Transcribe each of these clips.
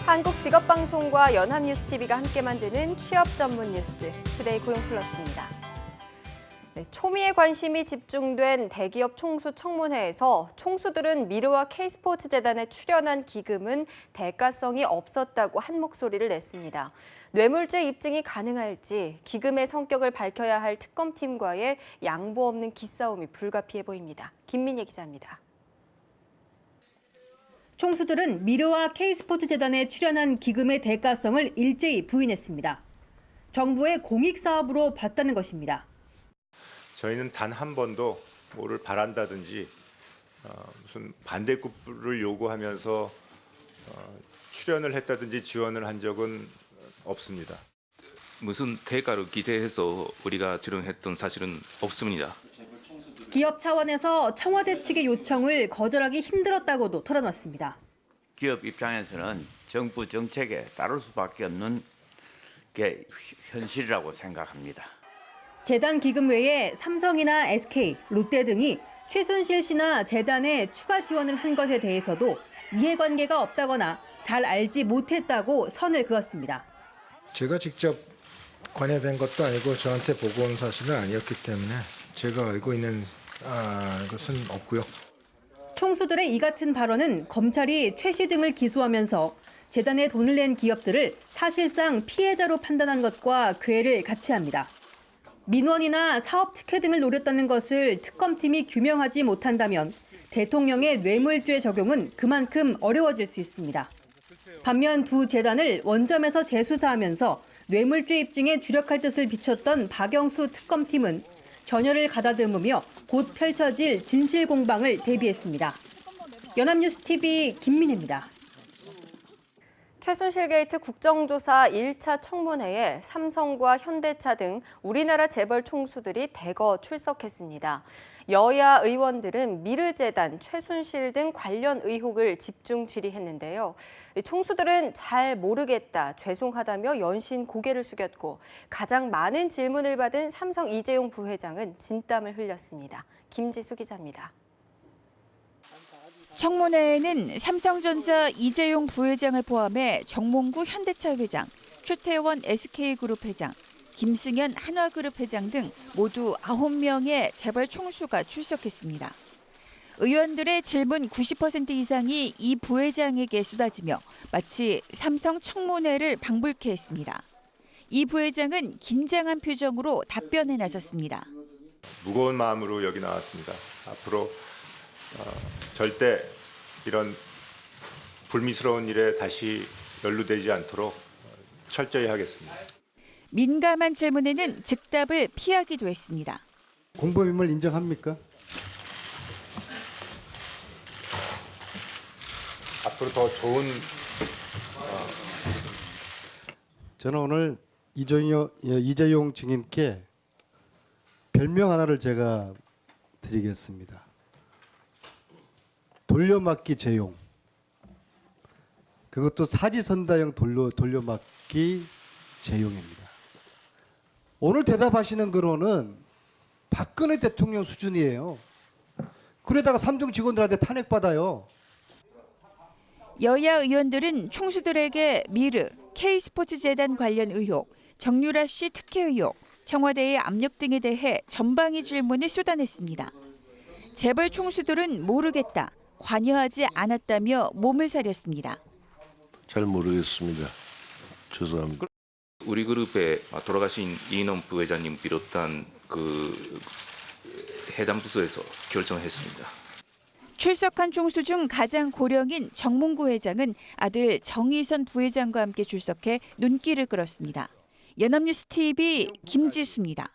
한국직업방송과 연합뉴스TV가 함께 만드는 취업 전문 뉴스, 투데이 고용플러스입니다. 초미의 관심이 집중된 대기업 총수 청문회에서 총수들은 미르와 K스포츠재단에 출연한 기금은 대가성이 없었다고 한 목소리를 냈습니다. 뇌물죄 입증이 가능할지 기금의 성격을 밝혀야 할 특검팀과의 양보 없는 기싸움이 불가피해 보입니다. 김민예 기자입니다. 총수들은 미르와 K스포츠재단에 출연한 기금의 대가성을 일제히 부인했습니다. 정부의 공익사업으로 봤다는 것입니다. 저희는 단 한 번도 뭐를 바란다든지 무슨 반대급부를 요구하면서 출연을 했다든지 지원을 한 적은 없습니다. 무슨 대가를 기대해서 우리가 출연했던 사실은 없습니다. 기업 차원에서 청와대 측의 요청을 거절하기 힘들었다고도 털어놨습니다. 기업 입장에서는 정부 정책에 따를 수밖에 없는 게 현실이라고 생각합니다. 재단 기금 외에 삼성이나 SK, 롯데 등이 최순실 씨나 재단에 추가 지원을 한 것에 대해서도 이해관계가 없다거나 잘 알지 못했다고 선을 그었습니다. 제가 직접 관여된 것도 아니고 저한테 보고 온 사실은 아니었기 때문에 제가 알고 있는 것은 없고요. 총수들의 이 같은 발언은 검찰이 최 씨 등을 기소하면서 재단에 돈을 낸 기업들을 사실상 피해자로 판단한 것과 궤를 같이 합니다. 민원이나 사업 특혜 등을 노렸다는 것을 특검팀이 규명하지 못한다면 대통령의 뇌물죄 적용은 그만큼 어려워질 수 있습니다. 반면 두 재단을 원점에서 재수사하면서 뇌물죄 입증에 주력할 뜻을 비췄던 박영수 특검팀은 전열을 가다듬으며 곧 펼쳐질 진실 공방을 대비했습니다. 연합뉴스TV 김민혜입니다. 최순실 게이트 국정조사 1차 청문회에 삼성과 현대차 등 우리나라 재벌 총수들이 대거 출석했습니다. 여야 의원들은 미르재단, 최순실 등 관련 의혹을 집중 질의했는데요. 총수들은 잘 모르겠다, 죄송하다며 연신 고개를 숙였고 가장 많은 질문을 받은 삼성 이재용 부회장은 진땀을 흘렸습니다. 김지수 기자입니다. 청문회에는 삼성전자 이재용 부회장을 포함해 정몽구 현대차 회장, 최태원 SK그룹 회장, 김승현 한화그룹 회장 등 모두 9명의 재벌 총수가 출석했습니다. 의원들의 질문 90% 이상이 이 부회장에게 쏟아지며 마치 삼성 청문회를 방불케 했습니다. 이 부회장은 긴장한 표정으로 답변에 나섰습니다. 무거운 마음으로 여기 나왔습니다. 앞으로 절대 이런 불미스러운 일에 다시 연루되지 않도록 철저히 하겠습니다. 민감한 질문에는 즉답을 피하기도 했습니다. 공범임을 인정합니까? 앞으로 더 좋은 저는 오늘 이재용 증인께 별명 하나를 제가 드리겠습니다. 돌려막기 재용. 그것도 사지선다형 돌려막기 재용입니다. 오늘 대답하시는 거로는 박근혜 대통령 수준이에요. 그러다가 삼성 직원들한테 탄핵받아요. 여야 의원들은 총수들에게 미르, K스포츠재단 관련 의혹, 정유라 씨 특혜 의혹, 청와대의 압력 등에 대해 전방위 질문을 쏟아냈습니다. 재벌 총수들은 모르겠다, 관여하지 않았다며 몸을 사렸습니다. 잘 모르겠습니다. 죄송합니다. 우리 그룹에 돌아가신 이인원 부회장님 비롯한 해당 부서에서 결정했습니다. 출석한 총수 중 가장 고령인 정몽구 회장은 아들 정의선 부회장과 함께 출석해 눈길을 끌었습니다. 연합뉴스TV 김지수입니다.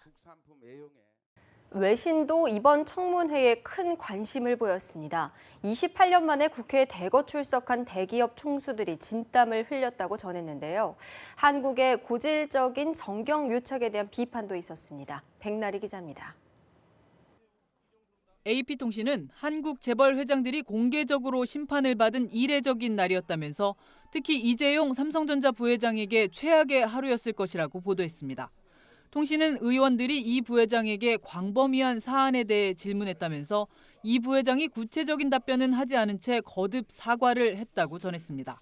외신도 이번 청문회에 큰 관심을 보였습니다. 28년 만에 국회에 대거 출석한 대기업 총수들이 진땀을 흘렸다고 전했는데요. 한국의 고질적인 정경 유착에 대한 비판도 있었습니다. 백나리 기자입니다. AP통신은 한국 재벌 회장들이 공개적으로 심판을 받은 이례적인 날이었다면서 특히 이재용 삼성전자 부회장에게 최악의 하루였을 것이라고 보도했습니다. 통신은 의원들이 이 부회장에게 광범위한 사안에 대해 질문했다면서 이 부회장이 구체적인 답변은 하지 않은 채 거듭 사과를 했다고 전했습니다.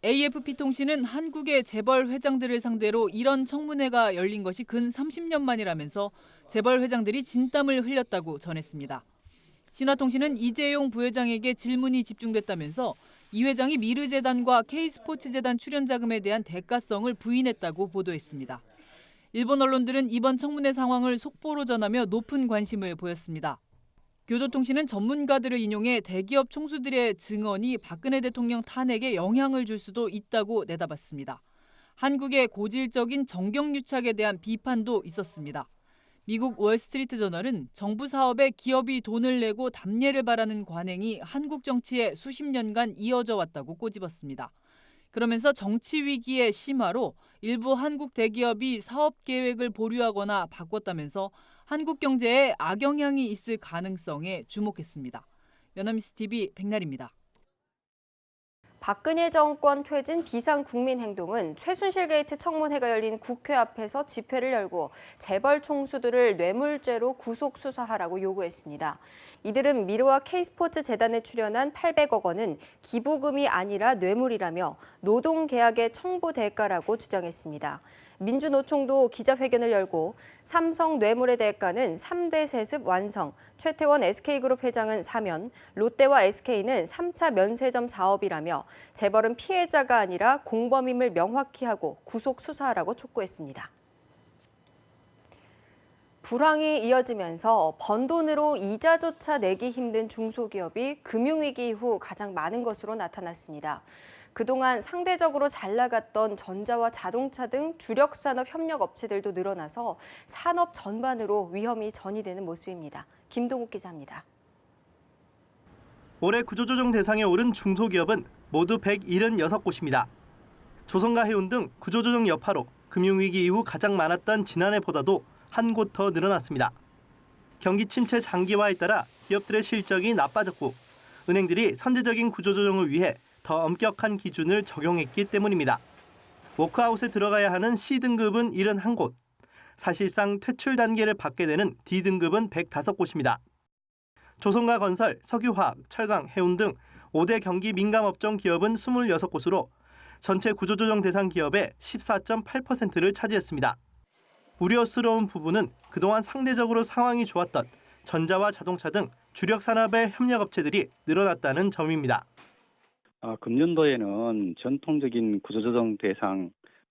AFP통신은 한국의 재벌 회장들을 상대로 이런 청문회가 열린 것이 근 30년 만이라면서 재벌 회장들이 진땀을 흘렸다고 전했습니다. 신화통신은 이재용 부회장에게 질문이 집중됐다면서 이 회장이 미르재단과 K스포츠재단 출연 자금에 대한 대가성을 부인했다고 보도했습니다. 일본 언론들은 이번 청문회 상황을 속보로 전하며 높은 관심을 보였습니다. 교도통신은 전문가들을 인용해 대기업 총수들의 증언이 박근혜 대통령 탄핵에 영향을 줄 수도 있다고 내다봤습니다. 한국의 고질적인 정경유착에 대한 비판도 있었습니다. 미국 월스트리트저널은 정부 사업에 기업이 돈을 내고 답례를 바라는 관행이 한국 정치에 수십 년간 이어져 왔다고 꼬집었습니다. 그러면서 정치 위기의 심화로 일부 한국 대기업이 사업 계획을 보류하거나 바꿨다면서 한국 경제에 악영향이 있을 가능성에 주목했습니다. 연합뉴스TV 백나리입니다. 박근혜 정권 퇴진 비상국민행동은 최순실 게이트 청문회가 열린 국회 앞에서 집회를 열고 재벌 총수들을 뇌물죄로 구속 수사하라고 요구했습니다. 이들은 미르와 K스포츠재단에 출연한 800억 원은 기부금이 아니라 뇌물이라며 노동계약의 청부 대가라고 주장했습니다. 민주노총도 기자회견을 열고 삼성 뇌물의 대가는 3대 세습 완성, 최태원 SK그룹 회장은 사면, 롯데와 SK는 3차 면세점 사업이라며 재벌은 피해자가 아니라 공범임을 명확히 하고 구속 수사하라고 촉구했습니다. 불황이 이어지면서 번 돈으로 이자조차 내기 힘든 중소기업이 금융위기 이후 가장 많은 것으로 나타났습니다. 그동안 상대적으로 잘 나갔던 전자와 자동차 등 주력 산업 협력 업체들도 늘어나서 산업 전반으로 위험이 전이되는 모습입니다. 김동욱 기자입니다. 올해 구조조정 대상에 오른 중소기업은 모두 176곳입니다. 조선과 해운 등 구조조정 여파로 금융위기 이후 가장 많았던 지난해보다도 한 곳 더 늘어났습니다. 경기 침체 장기화에 따라 기업들의 실적이 나빠졌고 은행들이 선제적인 구조조정을 위해 더 엄격한 기준을 적용했기 때문입니다. 워크아웃에 들어가야 하는 C등급은 71곳, 사실상 퇴출 단계를 받게 되는 D등급은 105곳입니다. 조선과 건설, 석유화학, 철강, 해운 등 5대 경기 민감업종 기업은 26곳으로 전체 구조조정 대상 기업의 14.8%를 차지했습니다. 우려스러운 부분은 그동안 상대적으로 상황이 좋았던 전자와 자동차 등 주력 산업의 협력업체들이 늘어났다는 점입니다. 금년도에는 전통적인 구조조정 대상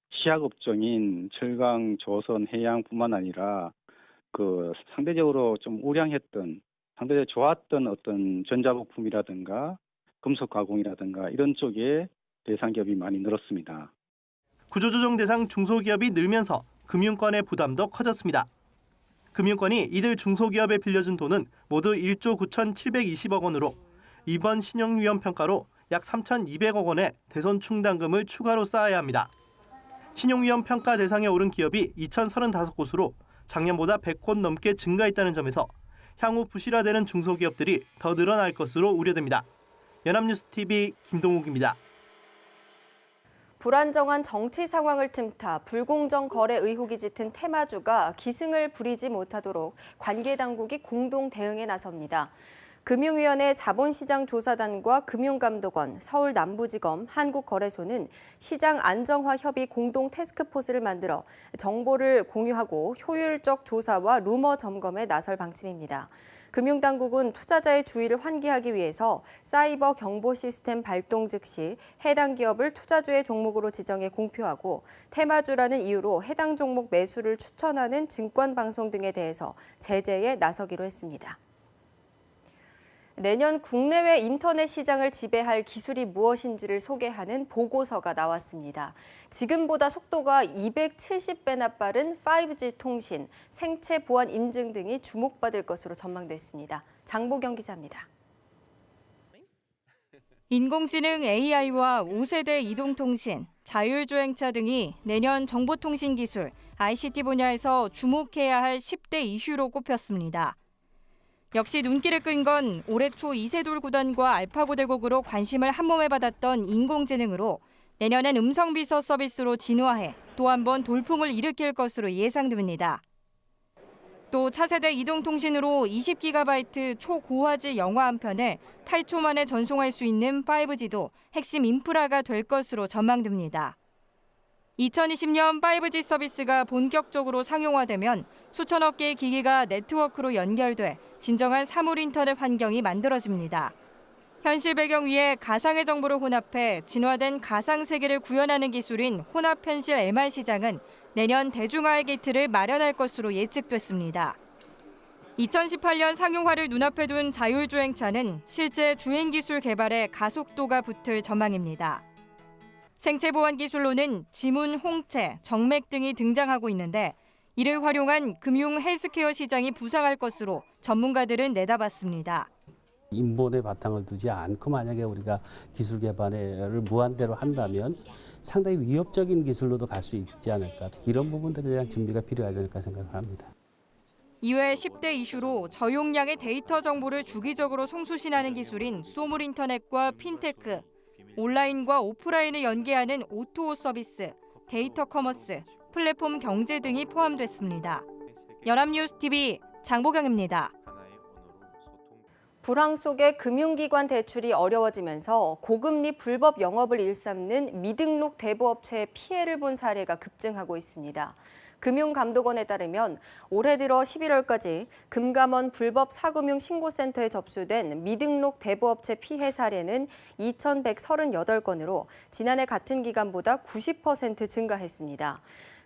시약업종인 철강, 조선, 해양뿐만 아니라 상대적으로 좀 우량했던, 상대적으로 좋았던 어떤 전자부품이라든가 금속 가공이라든가 이런 쪽에 대상 기업이 많이 늘었습니다. 구조조정 대상 중소기업이 늘면서 금융권의 부담도 커졌습니다. 금융권이 이들 중소기업에 빌려준 돈은 모두 1조 9,720억 원으로 이번 신용위험 평가로 약 3,200억 원의 대손 충당금을 추가로 쌓아야 합니다. 신용위험 평가 대상에 오른 기업이 2,035곳으로 작년보다 100곳 넘게 증가했다는 점에서 향후 부실화되는 중소기업들이 더 늘어날 것으로 우려됩니다. 연합뉴스TV 김동욱입니다. 불안정한 정치 상황을 틈타 불공정 거래 의혹이 짙은 테마주가 기승을 부리지 못하도록 관계당국이 공동 대응에 나섭니다. 금융위원회 자본시장조사단과 금융감독원, 서울남부지검, 한국거래소는 시장 안정화 협의 공동 태스크포스를 만들어 정보를 공유하고 효율적 조사와 루머 점검에 나설 방침입니다. 금융당국은 투자자의 주의를 환기하기 위해서 사이버 경보 시스템 발동 즉시 해당 기업을 투자주의 종목으로 지정해 공표하고 테마주라는 이유로 해당 종목 매수를 추천하는 증권방송 등에 대해서 제재에 나서기로 했습니다. 내년 국내외 인터넷 시장을 지배할 기술이 무엇인지를 소개하는 보고서가 나왔습니다. 지금보다 속도가 270배나 빠른 5G 통신, 생체 보안 인증 등이 주목받을 것으로 전망됐습니다. 장보경 기자입니다. 인공지능 AI와 5세대 이동통신, 자율주행차 등이 내년 정보통신 기술, ICT 분야에서 주목해야 할 10대 이슈로 꼽혔습니다. 역시 눈길을 끈 건 올해 초 이세돌 구단과 알파고 대국으로 관심을 한몸에 받았던 인공지능으로 내년엔 음성비서 서비스로 진화해 또 한 번 돌풍을 일으킬 것으로 예상됩니다. 또 차세대 이동통신으로 20GB 초고화질 영화 한 편을 8초 만에 전송할 수 있는 5G도 핵심 인프라가 될 것으로 전망됩니다. 2020년 5G 서비스가 본격적으로 상용화되면 수천억 개의 기기가 네트워크로 연결돼 진정한 사물 인터넷 환경이 만들어집니다. 현실 배경 위에 가상의 정보를 혼합해 진화된 가상 세계를 구현하는 기술인 혼합현실 MR 시장은 내년 대중화의 게이트를 마련할 것으로 예측됐습니다. 2018년 상용화를 눈앞에 둔 자율주행차는 실제 주행기술 개발에 가속도가 붙을 전망입니다. 생체보안 기술로는 지문, 홍채, 정맥 등이 등장하고 있는데 이를 활용한 금융 헬스케어 시장이 부상할 것으로 전문가들은 내다봤습니다. 인본의 바탕을 두지 않고 만약에 우리가 기술 개발을 무한대로 한다면 상당히 위협적인 기술로도 갈 수 있지 않을까. 이런 부분들에 대한 준비가 필요하지 않을까 생각을 합니다. 이외 10대 이슈로 저용량의 데이터 정보를 주기적으로 송수신하는 기술인 소물 인터넷과 핀테크, 온라인과 오프라인을 연계하는 O2O 서비스, 데이터 커머스, 플랫폼 경제 등이 포함됐습니다. 연합뉴스TV 장보경입니다. 불황 속에 금융기관 대출이 어려워지면서 고금리 불법 영업을 일삼는 미등록 대부업체의 피해를 본 사례가 급증하고 있습니다. 금융감독원에 따르면 올해 들어 11월까지 금감원 불법 사금융 신고센터에 접수된 미등록 대부업체 피해 사례는 2,138건으로 지난해 같은 기간보다 90% 증가했습니다.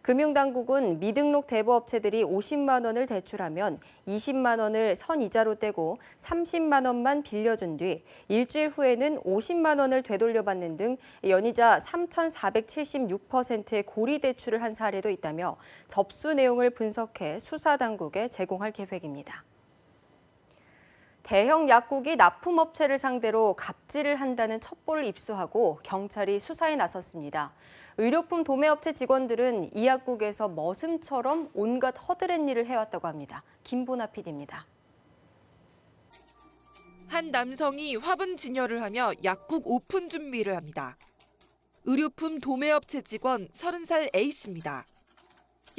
금융당국은 미등록 대부업체들이 50만 원을 대출하면 20만 원을 선이자로 떼고 30만 원만 빌려준 뒤 일주일 후에는 50만 원을 되돌려받는 등 연이자 3,476%의 고리 대출을 한 사례도 있다며 접수 내용을 분석해 수사당국에 제공할 계획입니다. 대형 약국이 납품업체를 상대로 갑질을 한다는 첩보를 입수하고 경찰이 수사에 나섰습니다. 의료품 도매업체 직원들은 이 약국에서 머슴처럼 온갖 허드렛 일을 해왔다고 합니다. 김보나 PD입니다. 한 남성이 화분 진열을 하며 약국 오픈 준비를 합니다. 의료품 도매업체 직원 30살 A씨입니다.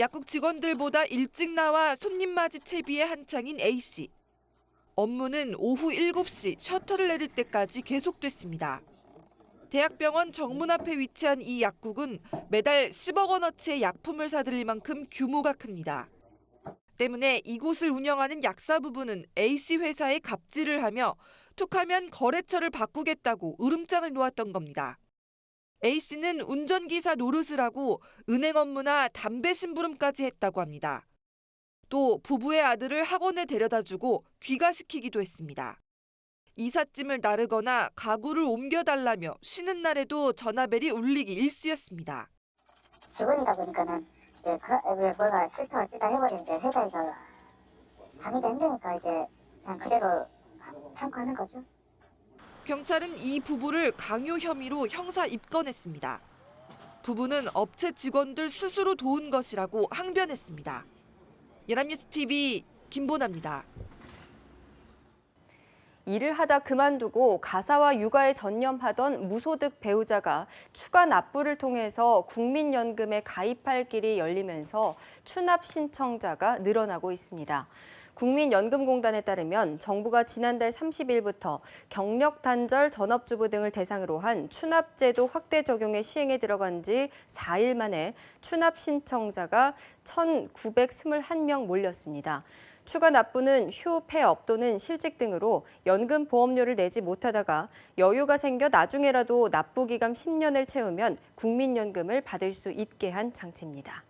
약국 직원들보다 일찍 나와 손님 맞이 채비에 한창인 A씨. 업무는 오후 7시 셔터를 내릴 때까지 계속됐습니다. 대학병원 정문 앞에 위치한 이 약국은 매달 10억 원어치의 약품을 사들일 만큼 규모가 큽니다. 때문에 이곳을 운영하는 약사 부부는 A씨 회사에 갑질을 하며 툭하면 거래처를 바꾸겠다고 으름장을 놓았던 겁니다. A씨는 운전기사 노릇을 하고 은행 업무나 담배 심부름까지 했다고 합니다. 또 부부의 아들을 학원에 데려다주고 귀가시키기도 했습니다. 이삿짐을 나르거나 가구를 옮겨달라며 쉬는 날에도 전화벨이 울리기 일쑤였습니다. 직원이다 보니까는 이제 뭐가 실패 어찌다 해버리는데 회사에서 다니기 힘드니까 이제 그냥 그대로 참고 하는 거죠. 경찰은 이 부부를 강요 혐의로 형사 입건했습니다. 부부는 업체 직원들 스스로 도운 것이라고 항변했습니다. 연합뉴스TV 김보나입니다. 일을 하다 그만두고 가사와 육아에 전념하던 무소득 배우자가 추가 납부를 통해서 국민연금에 가입할 길이 열리면서 추납 신청자가 늘어나고 있습니다. 국민연금공단에 따르면 정부가 지난달 30일부터 경력 단절 전업주부 등을 대상으로 한 추납제도 확대 적용의 시행에 들어간 지 4일 만에 추납 신청자가 1,921명 몰렸습니다. 추가 납부는 휴, 폐업 또는 실직 등으로 연금 보험료를 내지 못하다가 여유가 생겨 나중에라도 납부 기간 10년을 채우면 국민연금을 받을 수 있게 한 장치입니다.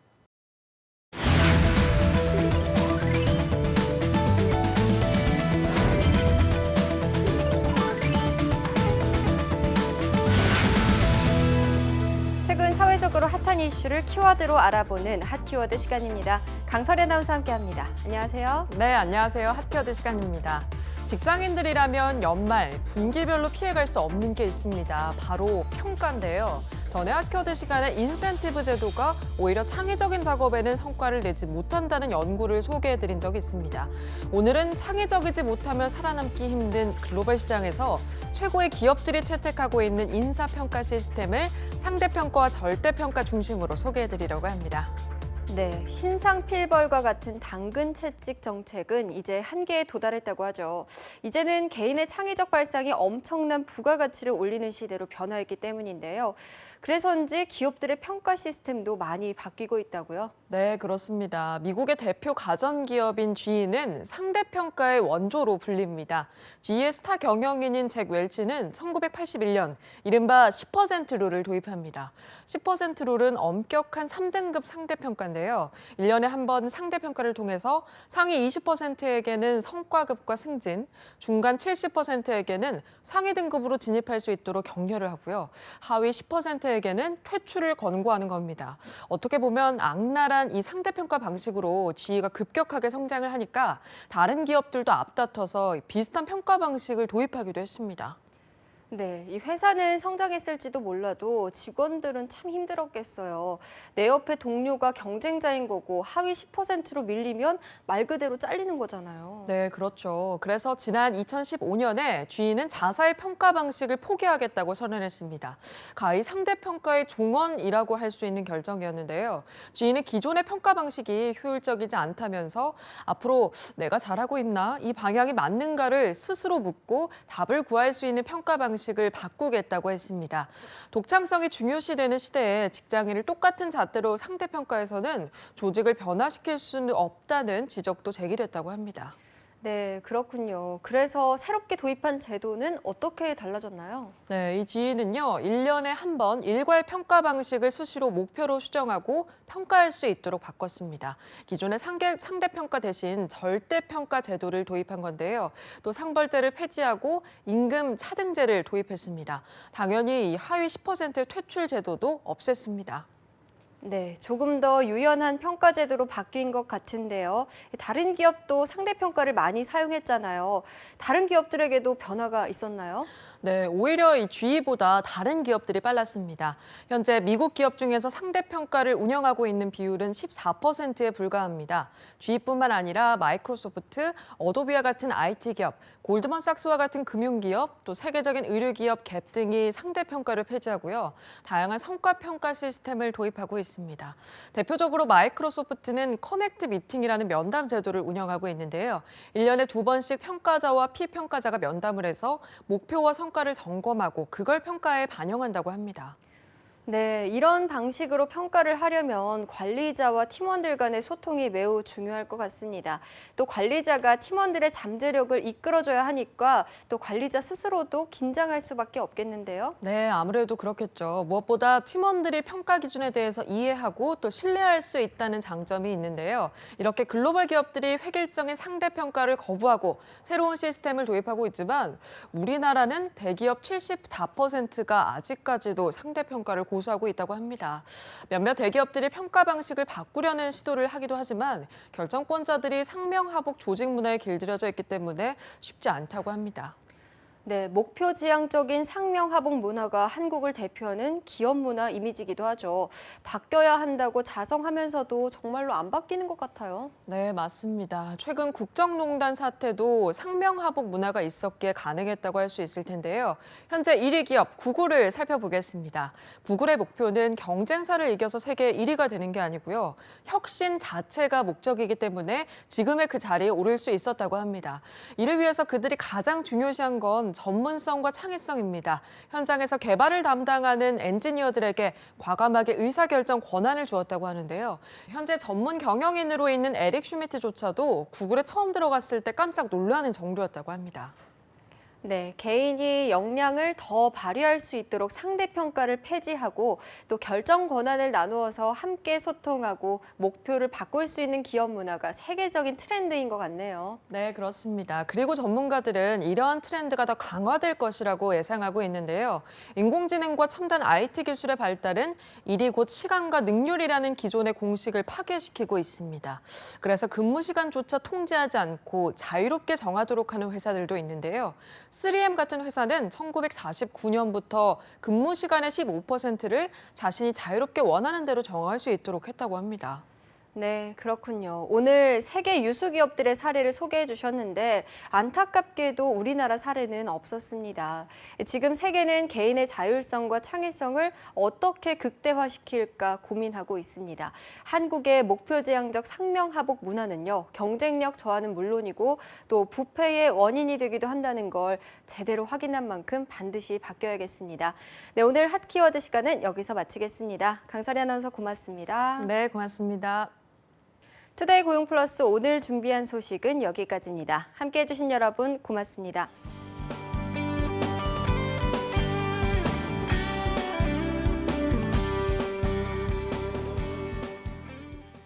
최근 사회적으로 핫한 이슈를 키워드로 알아보는 핫키워드 시간입니다. 강설희 아나운서와 함께합니다. 안녕하세요. 네, 안녕하세요. 핫키워드 시간입니다. 직장인들이라면 연말, 분기별로 피해갈 수 없는 게 있습니다. 바로 평가인데요. 전에 핫키워드 시간에 인센티브 제도가 오히려 창의적인 작업에는 성과를 내지 못한다는 연구를 소개해드린 적이 있습니다. 오늘은 창의적이지 못하면 살아남기 힘든 글로벌 시장에서 최고의 기업들이 채택하고 있는 인사평가 시스템을 상대평가와 절대평가 중심으로 소개해드리려고 합니다. 네, 신상 필벌과 같은 당근 채찍 정책은 이제 한계에 도달했다고 하죠. 이제는 개인의 창의적 발상이 엄청난 부가가치를 올리는 시대로 변화했기 때문인데요. 그래서인지 기업들의 평가 시스템도 많이 바뀌고 있다고요? 네, 그렇습니다. 미국의 대표 가전기업인 GE는 상대평가의 원조로 불립니다. GE의 스타 경영인인 잭 웰치는 1981년 이른바 10% 룰을 도입합니다. 10% 룰은 엄격한 3등급 상대평가인데요. 1년에 한 번 상대평가를 통해서 상위 20%에게는 성과급과 승진, 중간 70%에게는 상위 등급으로 진입할 수 있도록 격려를 하고요. 하위 10%에게는 퇴출을 권고하는 겁니다. 어떻게 보면 악랄한 이 상대평가 방식으로 GE가 급격하게 성장을 하니까 다른 기업들도 앞다퉈서 비슷한 평가 방식을 도입하기도 했습니다. 네, 이 회사는 성장했을지도 몰라도 직원들은 참 힘들었겠어요. 내 옆에 동료가 경쟁자인 거고 하위 10%로 밀리면 말 그대로 잘리는 거잖아요. 네, 그렇죠. 그래서 지난 2015년에 GE는 자사의 평가 방식을 포기하겠다고 선언했습니다. 가히 상대평가의 종언이라고 할 수 있는 결정이었는데요. GE는 기존의 평가 방식이 효율적이지 않다면서 앞으로 내가 잘하고 있나? 이 방향이 맞는가를 스스로 묻고 답을 구할 수 있는 평가 방식을 바꾸겠다고 했습니다. 독창성이 중요시되는 시대에 직장인을 똑같은 잣대로 상대평가해서는 조직을 변화시킬 수는 없다는 지적도 제기됐다고 합니다. 네, 그렇군요. 그래서 새롭게 도입한 제도는 어떻게 달라졌나요? 네, 이 GE는요, 1년에 한 번 일괄 평가 방식을 수시로 목표로 수정하고 평가할 수 있도록 바꿨습니다. 기존의 상대평가 대신 절대평가 제도를 도입한 건데요. 또 상벌제를 폐지하고 임금 차등제를 도입했습니다. 당연히 이 하위 10%의 퇴출 제도도 없앴습니다. 네, 조금 더 유연한 평가 제도로 바뀐 것 같은데요. 다른 기업도 상대평가를 많이 사용했잖아요. 다른 기업들에게도 변화가 있었나요? 네, 오히려 이 GE보다 다른 기업들이 빨랐습니다. 현재 미국 기업 중에서 상대평가를 운영하고 있는 비율은 14%에 불과합니다. GE뿐만 아니라 마이크로소프트, 어도비와 같은 IT 기업, 골드만삭스와 같은 금융기업, 또 세계적인 의료기업 갭 등이 상대평가를 폐지하고요. 다양한 성과평가 시스템을 도입하고 있습니다. 대표적으로 마이크로소프트는 커넥트 미팅이라는 면담 제도를 운영하고 있는데요. 1년에 2번씩 평가자와 피평가자가 면담을 해서 목표와 성과를 점검하고 그걸 평가에 반영한다고 합니다. 네, 이런 방식으로 평가를 하려면 관리자와 팀원들 간의 소통이 매우 중요할 것 같습니다. 또 관리자가 팀원들의 잠재력을 이끌어줘야 하니까 또 관리자 스스로도 긴장할 수밖에 없겠는데요. 네, 아무래도 그렇겠죠. 무엇보다 팀원들이 평가 기준에 대해서 이해하고 또 신뢰할 수 있다는 장점이 있는데요. 이렇게 글로벌 기업들이 획일적인 상대평가를 거부하고 새로운 시스템을 도입하고 있지만 우리나라는 대기업 74%가 아직까지도 상대평가를 고수하고 있다고 합니다. 몇몇 대기업들이 평가 방식을 바꾸려는 시도를 하기도 하지만 결정권자들이 상명하복 조직 문화에 길들여져 있기 때문에 쉽지 않다고 합니다. 네, 목표 지향적인 상명하복 문화가 한국을 대표하는 기업 문화 이미지이기도 하죠. 바뀌어야 한다고 자성하면서도 정말로 안 바뀌는 것 같아요. 네, 맞습니다. 최근 국정농단 사태도 상명하복 문화가 있었기에 가능했다고 할 수 있을 텐데요. 현재 1위 기업 구글을 살펴보겠습니다. 구글의 목표는 경쟁사를 이겨서 세계 1위가 되는 게 아니고요. 혁신 자체가 목적이기 때문에 지금의 그 자리에 오를 수 있었다고 합니다. 이를 위해서 그들이 가장 중요시한 건 전문성과 창의성입니다. 현장에서 개발을 담당하는 엔지니어들에게 과감하게 의사결정 권한을 주었다고 하는데요. 현재 전문 경영인으로 있는 에릭 슈미트조차도 구글에 처음 들어갔을 때 깜짝 놀라는 정도였다고 합니다. 네, 개인이 역량을 더 발휘할 수 있도록 상대평가를 폐지하고 또 결정 권한을 나누어서 함께 소통하고 목표를 바꿀 수 있는 기업 문화가 세계적인 트렌드인 것 같네요. 네, 그렇습니다. 그리고 전문가들은 이러한 트렌드가 더 강화될 것이라고 예상하고 있는데요. 인공지능과 첨단 IT 기술의 발달은 일이 곧 시간과 능률이라는 기존의 공식을 파괴시키고 있습니다. 그래서 근무 시간조차 통제하지 않고 자유롭게 정하도록 하는 회사들도 있는데요. 3M 같은 회사는 1949년부터 근무 시간의 15%를 자신이 자유롭게 원하는 대로 정할 수 있도록 했다고 합니다. 네, 그렇군요. 오늘 세계 유수 기업들의 사례를 소개해 주셨는데 안타깝게도 우리나라 사례는 없었습니다. 지금 세계는 개인의 자율성과 창의성을 어떻게 극대화시킬까 고민하고 있습니다. 한국의 목표지향적 상명하복 문화는요, 경쟁력 저하는 물론이고 또 부패의 원인이 되기도 한다는 걸 제대로 확인한 만큼 반드시 바뀌어야겠습니다. 네, 오늘 핫 키워드 시간은 여기서 마치겠습니다. 강사리 아나운서 고맙습니다. 네, 고맙습니다. 투데이 고용 플러스 오늘 준비한 소식은 여기까지입니다. 함께해 주신 여러분 고맙습니다.